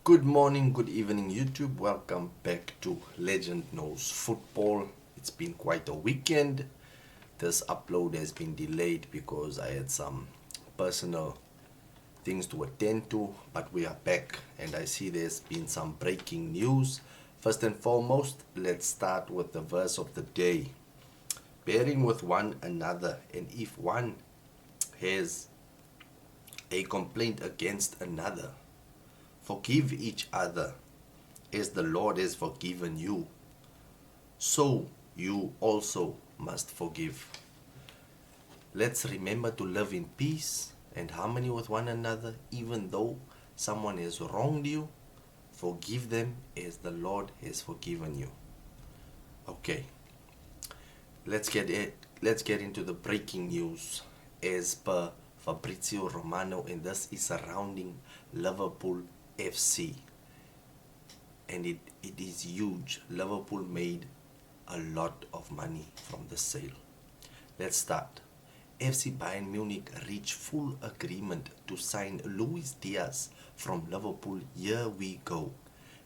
Good morning, good evening, YouTube. Welcome back to Legend Knows Football. It's been quite a weekend. This upload has been delayed because I had some personal things to attend to, but we are back and I see there's been some breaking news. First and foremost, let's start with the verse of the day. Bearing with one another, and if one has a complaint against another, forgive each other as the Lord has forgiven you. So you also must forgive. Let's remember to live in peace and harmony with one another, even though someone has wronged you. Forgive them as the Lord has forgiven you. Okay, let's get into the breaking news as per Fabrizio Romano, and this is surrounding Liverpool FC, and it is huge. Liverpool made a lot of money from the sale. Let's start. FC Bayern Munich reached full agreement to sign Luis Díaz from Liverpool. Here we go.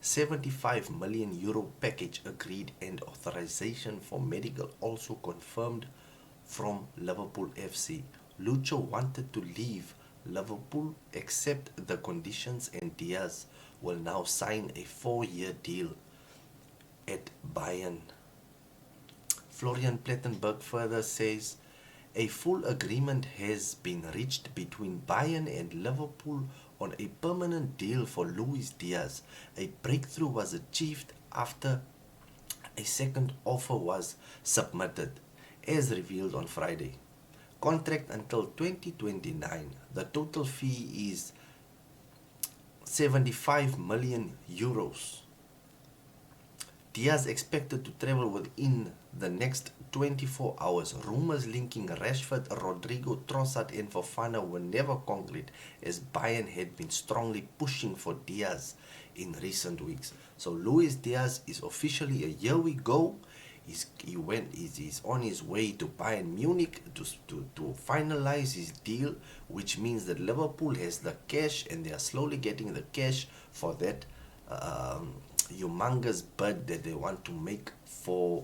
75 million euro package agreed and authorization for medical also confirmed from Liverpool FC. Lucho wanted to leave Liverpool accept the conditions, and Díaz will now sign a 4-year deal at Bayern. Florian Plettenberg further says a full agreement has been reached between Bayern and Liverpool on a permanent deal for Luis Díaz. A breakthrough was achieved after a second offer was submitted, as revealed on Friday. Contract until 2029. The total fee is 75 million euros. Díaz expected to travel within the next 24 hours. Rumors linking Rashford, Rodrigo, Trossard and Fofana were never concrete, as Bayern had been strongly pushing for Díaz in recent weeks. So Luis Díaz is officially a here we go. He's on his way to Bayern Munich to finalize his deal, which means that Liverpool has the cash and they are slowly getting the cash for that humongous bid that they want to make for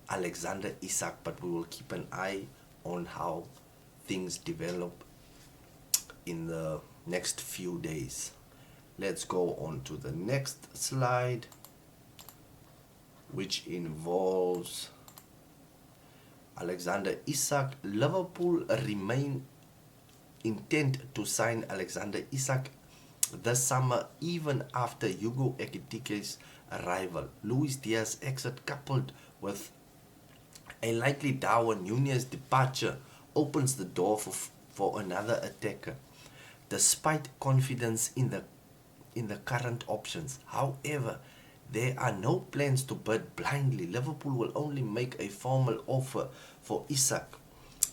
Alexander Isak. But we will keep an eye on how things develop in the next few days. Let's go on to the next slide, which involves Alexander Isak. Liverpool remain intent to sign Alexander Isak this summer, even after Hugo Ekitike's arrival. Luis Díaz's exit, coupled with a likely Darwin Núñez departure, opens the door for another attacker. Despite confidence in the current options, however, there are no plans to bid blindly. Liverpool will only make a formal offer for Isak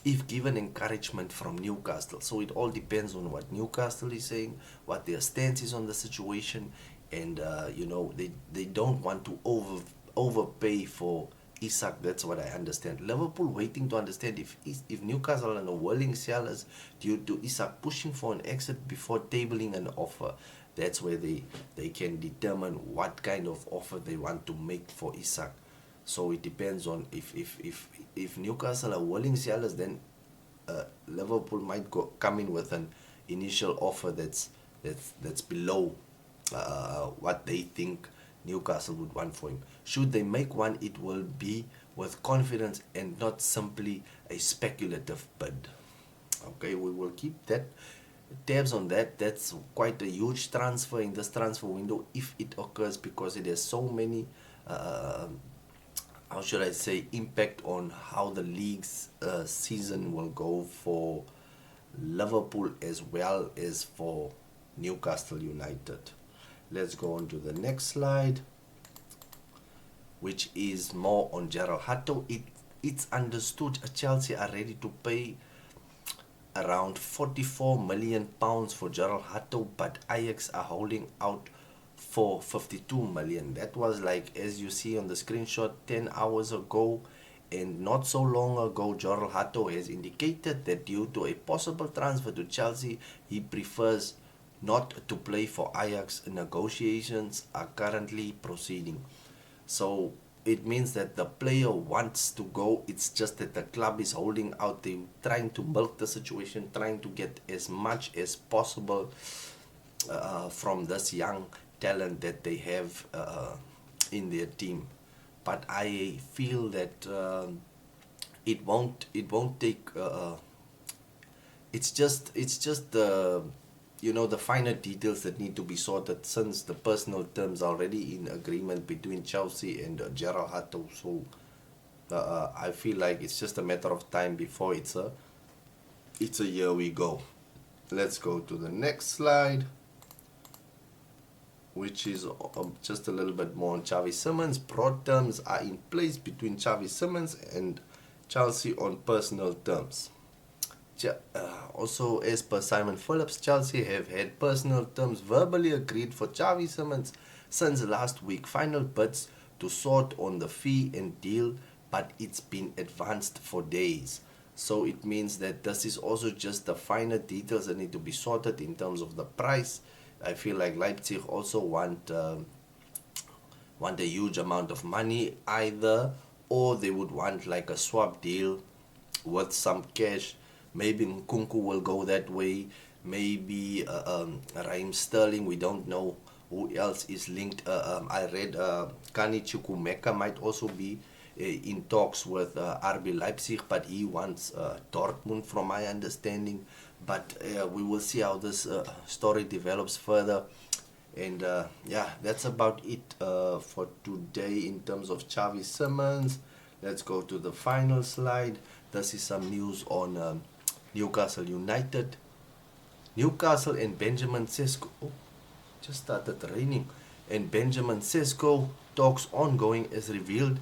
if given encouragement from Newcastle. So it all depends on what Newcastle is saying, what their stance is on the situation, and they don't want to overpay for Isak. That's what I understand. Liverpool waiting to understand if Newcastle are no willing sellers due to Isak pushing for an exit before tabling an offer. That's where they can determine what kind of offer they want to make for Isak. So it depends on if Newcastle are willing sellers, then Liverpool might come in with an initial offer that's below what they think Newcastle would want for him. Should they make one, it will be with confidence and not simply a speculative bid. Okay, we will keep tabs on that. That's quite a huge transfer in this transfer window if it occurs, because it has so many how should I say, impact on how the league's season will go for Liverpool as well as for Newcastle United. Let's go on to the next slide, which is more on Gerald Hato. It's understood Chelsea are ready to pay around £44 million for Gerald Hato, but Ajax are holding out for 52 million. That was, like, as you see on the screenshot, 10 hours ago. And not so long ago, Gerald Hato has indicated that due to a possible transfer to Chelsea, he prefers not to play for Ajax. Negotiations are currently proceeding. So it means that the player wants to go. It's just that the club is holding out. They're trying to milk the situation, trying to get as much as possible from this young talent that they have in their team. But I feel that it won't take. It's just the the finer details that need to be sorted, since the personal terms are already in agreement between Chelsea and Gerald Hato. So I feel like it's just a matter of time before it's a year we go. Let's go to the next slide, which is just a little bit more on Xavi Simons. Broad terms are in place between Xavi Simons and Chelsea on personal terms. Also, as per Simon Phillips, Chelsea have had personal terms verbally agreed for Xavi Simons since last week. Final bids to sort on the fee and deal, but it's been advanced for days. So it means that this is also just the finer details that need to be sorted in terms of the price. I feel like Leipzig also want a huge amount of money either, or they would want like a swap deal with some cash. Maybe Nkunku will go that way. Maybe Raheem Sterling. We don't know who else is linked. I read Kani Chukwumeka might also be in talks with RB Leipzig, but he wants Dortmund from my understanding. But we will see how this story develops further. And yeah, that's about it for today in terms of Xavi Simons. Let's go to the final slide. This is some news on Newcastle United. Newcastle and Benjamin Sesko. Oh, just started raining. And Benjamin Sesko talks ongoing as revealed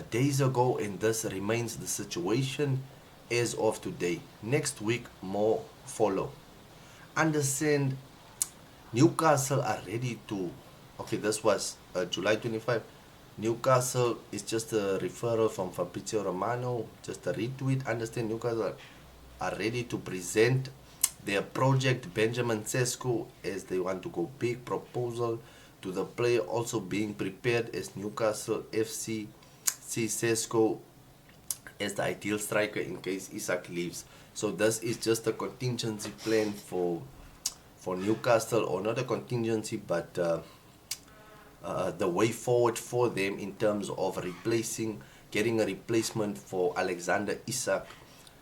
days ago, and this remains the situation as of today. Next week, more follow. Understand, Newcastle are ready to. Okay, this was July 25. Newcastle is just a referral from Fabrizio Romano, just a retweet. Understand, Newcastle are ready to present their project Benjamin Sesko as they want to go big. Proposal to the player also being prepared as Newcastle FC see Sesko as the ideal striker in case Isak leaves. So this is just a contingency plan for Newcastle, or not a contingency, but the way forward for them in terms of getting a replacement for Alexander Isak.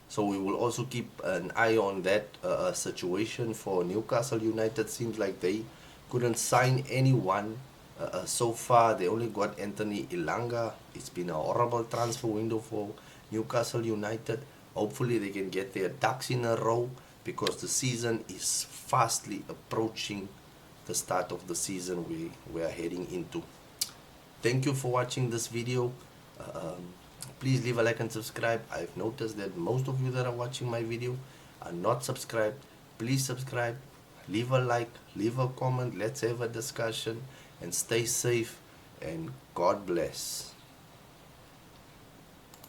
So we will also keep an eye on that situation for Newcastle United. Seems like they couldn't sign anyone so far. They only got Anthony Ilanga. It's been a horrible transfer window for Newcastle United. Hopefully they can get their ducks in a row, because the season is fastly approaching the start of the season we are heading into. Thank you for watching this video. Please leave a like and subscribe. I've noticed that most of you that are watching my video are not subscribed. Please subscribe, leave a like, leave a comment. Let's have a discussion, and stay safe, and God bless.